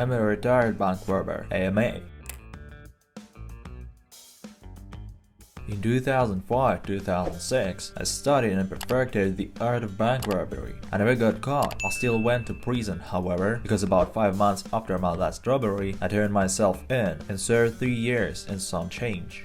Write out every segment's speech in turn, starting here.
I'm a retired bank robber, AMA. In 2005-2006, I studied and perfected the art of bank robbery. I never got caught. I still went to prison, however, because about 5 months after my last robbery, I turned myself in and served 3 years and some change.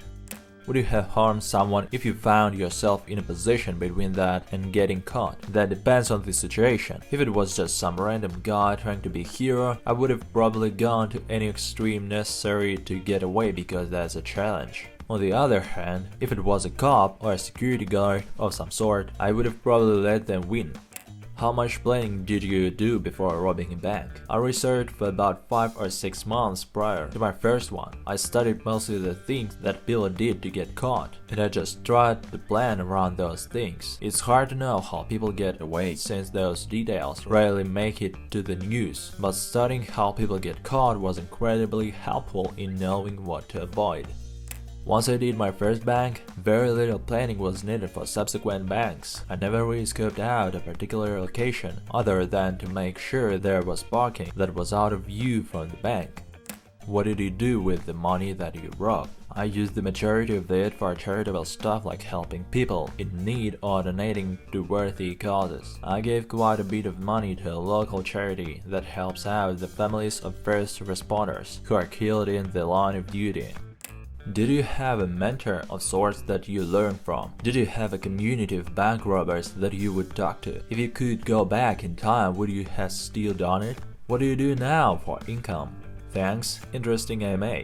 Would you have harmed someone if you found yourself in a position between that and getting caught? That depends on the situation. If it was just some random guy trying to be a hero, I would have probably gone to any extreme necessary to get away because that's a challenge. On the other hand, if it was a cop or a security guard of some sort, I would have probably let them win. How much planning did you do before robbing a bank? I researched for about 5 or 6 months prior to my first one. I studied mostly the things that people did to get caught, and I just tried to plan around those things. It's hard to know how people get away since those details rarely make it to the news, but studying how people get caught was incredibly helpful in knowing what to avoid. Once I did my first bank, very little planning was needed for subsequent banks. I never really scoped out a particular location other than to make sure there was parking that was out of view from the bank. What did you do with the money that you robbed? I used the majority of it for charitable stuff like helping people in need or donating to worthy causes. I gave quite a bit of money to a local charity that helps out the families of first responders who are killed in the line of duty. Did you have a mentor of sorts that you learned from? Did you have a community of bank robbers that you would talk to? If you could go back in time, would you have still done it? What do you do now for income? Thanks, interesting AMA.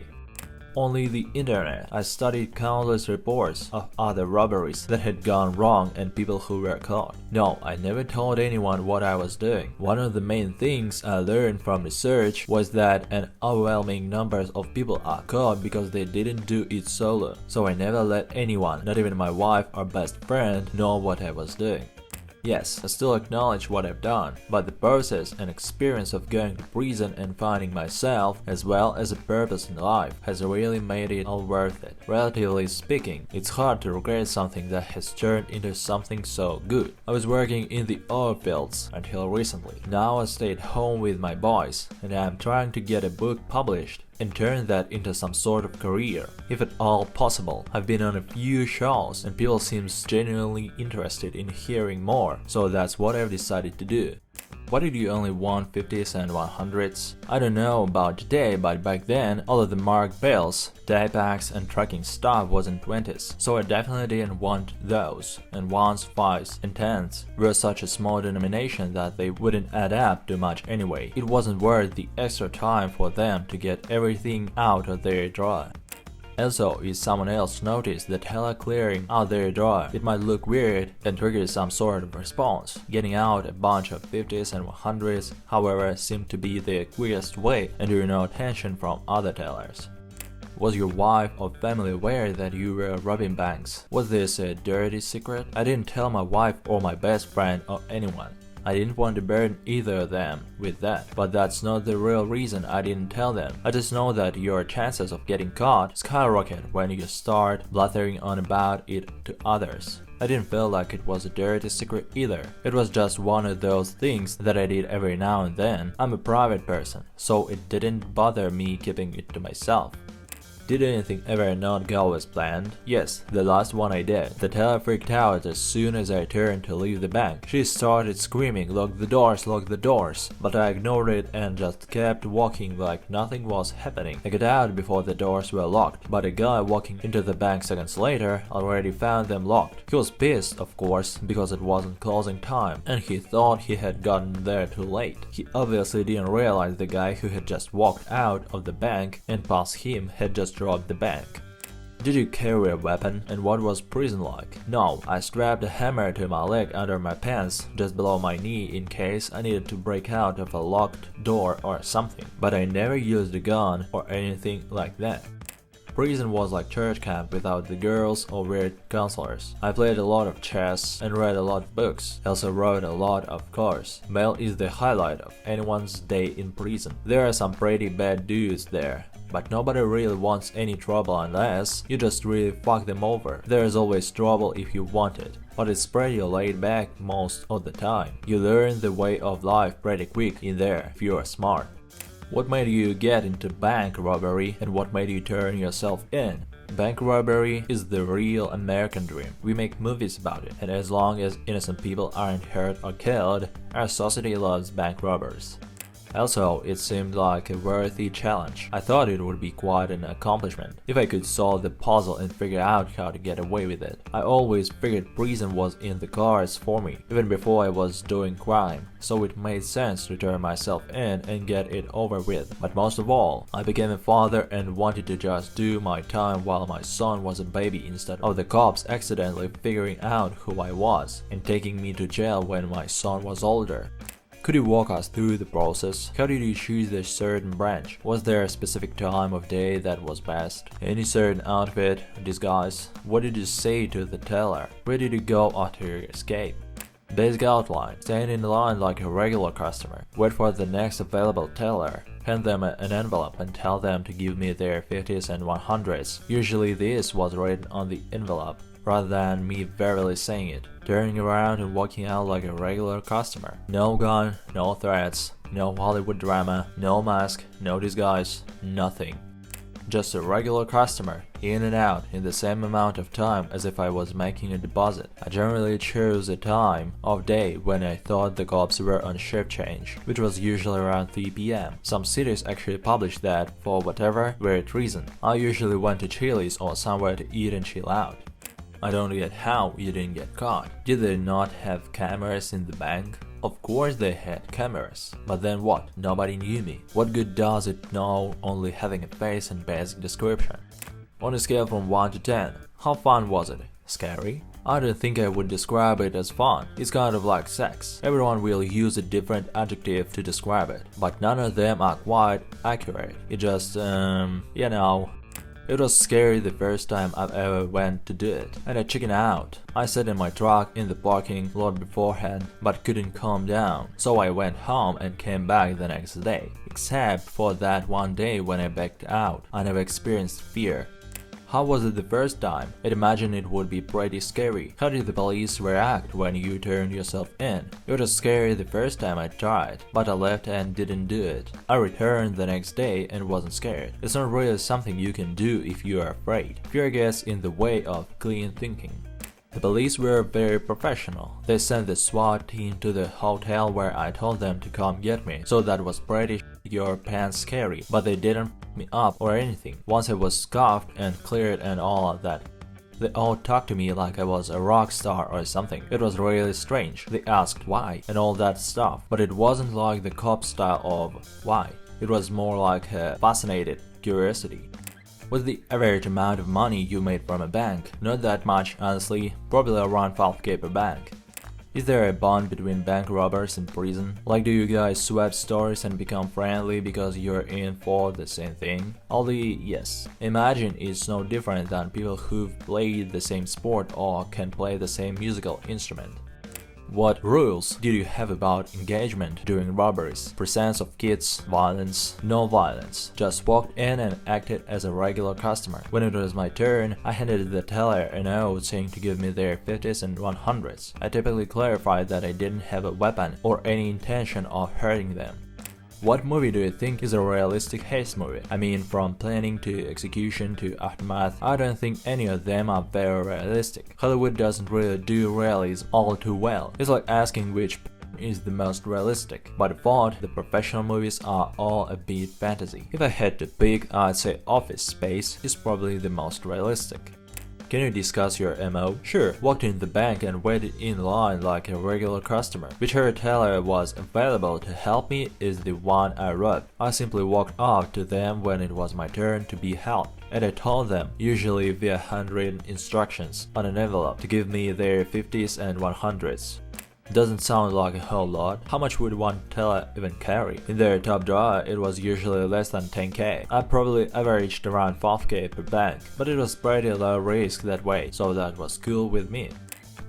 Only the internet. I studied countless reports of other robberies that had gone wrong and people who were caught. No, I never told anyone what I was doing. One of the main things I learned from research was that an overwhelming number of people are caught because they didn't do it solo. So I never let anyone, not even my wife or best friend, know what I was doing. Yes, I still acknowledge what I've done, but the process and experience of going to prison and finding myself, as well as a purpose in life, has really made it all worth it. Relatively speaking, it's hard to regret something that has turned into something so good. I was working in the oil fields until recently. Now I stay at home with my boys, and I'm trying to get a book published and turn that into some sort of career. If at all possible, I've been on a few shows and people seem genuinely interested in hearing more, so that's what I've decided to do. Why did you only want 50s and 100s? I don't know about today, but back then, all of the marked bills, day packs and tracking stuff was in 20s, so I definitely didn't want those, and 1s, 5s and 10s were such a small denomination that they wouldn't add up too much anyway. It wasn't worth the extra time for them to get everything out of their drawer. Also, if someone else noticed the teller clearing out their drawer, it might look weird and trigger some sort of response. Getting out a bunch of 50s and 100s, however, seemed to be the quickest way and drew no attention from other tellers. Was your wife or family aware that you were robbing banks? Was this a dirty secret? I didn't tell my wife or my best friend or anyone. I didn't want to burden either of them with that, but that's not the real reason I didn't tell them. I just know that your chances of getting caught skyrocket when you start blathering on about it to others. I didn't feel like it was a dirty secret either. It was just one of those things that I did every now and then. I'm a private person, so it didn't bother me keeping it to myself. Did anything ever not go as planned? Yes, the last one I did. The teller freaked out as soon as I turned to leave the bank. She started screaming, "Lock the doors, lock the doors!" But I ignored it and just kept walking like nothing was happening. I got out before the doors were locked, but a guy walking into the bank seconds later already found them locked. He was pissed, of course, because it wasn't closing time, and he thought he had gotten there too late. He obviously didn't realize the guy who had just walked out of the bank and past him had just robbed the bank. Did you carry a weapon, and what was prison like? No, I strapped a hammer to my leg under my pants just below my knee in case I needed to break out of a locked door or something, but I never used a gun or anything like that. Prison was like church camp without the girls or weird counselors. I played a lot of chess and read a lot of books. I also wrote a lot, of course. Mail is the highlight of anyone's day in prison. There are some pretty bad dudes there, but nobody really wants any trouble unless you just really fuck them over. There's always trouble if you want it, but it's pretty laid back most of the time. You learn the way of life pretty quick in there if you are smart. What made you get into bank robbery and what made you turn yourself in? Bank robbery is the real American dream. We make movies about it, and as long as innocent people aren't hurt or killed, our society loves bank robbers. Also, it seemed like a worthy challenge. I thought it would be quite an accomplishment if I could solve the puzzle and figure out how to get away with it. I always figured prison was in the cards for me, even before I was doing crime, so it made sense to turn myself in and get it over with. But most of all, I became a father and wanted to just do my time while my son was a baby instead of the cops accidentally figuring out who I was and taking me to jail when my son was older. Could you walk us through the process? How did you choose a certain branch? Was there a specific time of day that was best? Any certain outfit, disguise? What did you say to the teller? Where did you go after your escape? Basic outline. Stand in line like a regular customer. Wait for the next available teller. Hand them an envelope and tell them to give me their 50s and 100s. Usually this was written on the envelope, rather than me verbally saying it. Turning around and walking out like a regular customer. No gun, no threats, no Hollywood drama, no mask, no disguise, nothing. Just a regular customer, in and out in the same amount of time as if I was making a deposit. I generally chose a time of day when I thought the cops were on shift change, which was usually around 3 p.m. Some cities actually published that for whatever weird reason. I usually went to Chili's or somewhere to eat and chill out. I don't get how you didn't get caught. Did they not have cameras in the bank? Of course they had cameras. But then what? Nobody knew me. What good does it know only having a face and basic description? On a scale from 1 to 10, how fun was it? Scary? I don't think I would describe it as fun. It's kind of like sex. Everyone will use a different adjective to describe it, but none of them are quite accurate. It just, you know. It was scary the first time I ever went to do it, and I chickened out. I sat in my truck in the parking lot beforehand, but couldn't calm down, so I went home and came back the next day. Except for that one day when I backed out, I never experienced fear. How was it the first time? I'd imagine it would be pretty scary. How did the police react when you turned yourself in? It was scary the first time I tried, but I left and didn't do it. I returned the next day and wasn't scared. It's not really something you can do if you are afraid. Fear gets in the way of clean thinking. The police were very professional. They sent the SWAT team to the hotel where I told them to come get me, so that was pretty your pants scary, but they didn't f me up or anything. Once I was scuffed and cleared and all of that, they all talked to me like I was a rock star or something. It was really strange. They asked why and all that stuff, but it wasn't like the cop style of why. It was more like a fascinated curiosity. What's the average amount of money you made from a bank? Not that much, honestly, probably around 5k per bank. Is there a bond between bank robbers in prison? Like, do you guys swap stories and become friendly because you're in for the same thing? Only yes. Imagine it's no different than people who've played the same sport or can play the same musical instrument. What rules did you have about engagement during robberies? Presence of kids, violence, no violence. Just walked in and acted as a regular customer. When it was my turn, I handed the teller a note saying to give me their 50s and 100s. I typically clarified that I didn't have a weapon or any intention of hurting them. What movie do you think is a realistic heist movie? I mean, from planning to execution to aftermath, I don't think any of them are very realistic. Hollywood doesn't really do realism all too well. It's like asking which is the most realistic. By default, the professional movies are all a bit fantasy. If I had to pick, I'd say Office Space is probably the most realistic. Can you discuss your MO? Sure, walked in the bank and waited in line like a regular customer. Whichever teller was available to help me is the one I robbed. I simply walked up to them when it was my turn to be helped, and I told them, usually via handwritten instructions on an envelope, to give me their 50s and 100s. Doesn't sound like a whole lot. How much would one teller even carry? In their top drawer, it was usually less than 10k. I probably averaged around 5k per bank, but it was pretty low risk that way, so that was cool with me.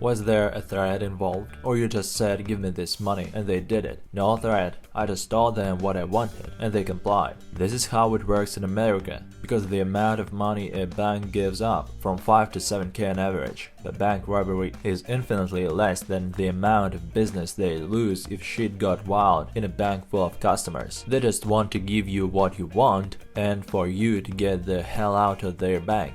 Was there a threat involved? Or you just said give me this money and they did it? No threat, I just told them what I wanted and they complied. This is how it works in America, because the amount of money a bank gives up, from 5 to 7k on average, the bank robbery is infinitely less than the amount of business they lose if shit got wild in a bank full of customers. They just want to give you what you want and for you to get the hell out of their bank.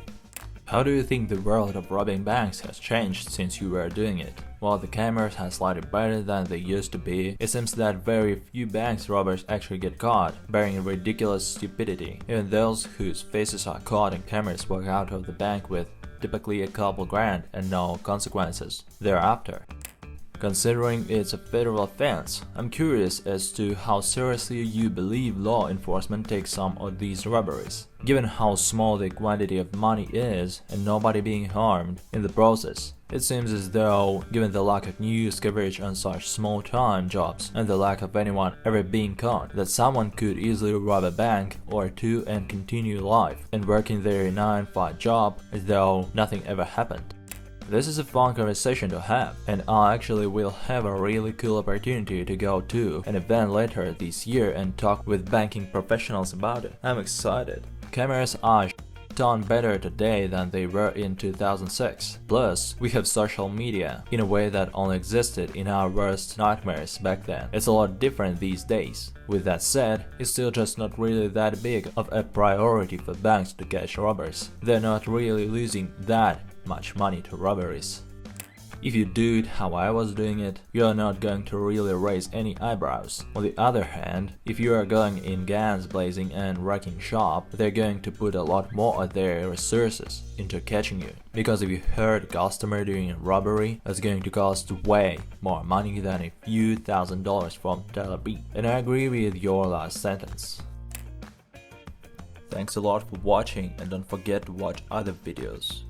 How do you think the world of robbing banks has changed since you were doing it? While the cameras are slightly better than they used to be, it seems that very few bank robbers actually get caught, bearing ridiculous stupidity. Even those whose faces are caught in cameras walk out of the bank with typically a couple grand and no consequences thereafter. Considering it's a federal offense, I'm curious as to how seriously you believe law enforcement takes some of these robberies, given how small the quantity of money is and nobody being harmed in the process. It seems as though, given the lack of news coverage on such small-time jobs and the lack of anyone ever being caught, that someone could easily rob a bank or two and continue life and working their 9-to-5 job as though nothing ever happened. This is a fun conversation to have, and I actually will have a really cool opportunity to go to an event later this year and talk with banking professionals about it. I'm excited. Cameras are ton better today than they were in 2006. Plus, we have social media in a way that only existed in our worst nightmares back then. It's a lot different these days. With that said, it's still just not really that big of a priority for banks to catch robbers. They're not really losing that much money to robberies. If you do it how I was doing it, you're not going to really raise any eyebrows. On the other hand, if you are going in guns blazing and wrecking shop, they're going to put a lot more of their resources into catching you. Because if you hurt a customer during a robbery, that's going to cost way more money than a few $1,000s from Tel Aviv. And I agree with your last sentence. Thanks a lot for watching, and don't forget to watch other videos.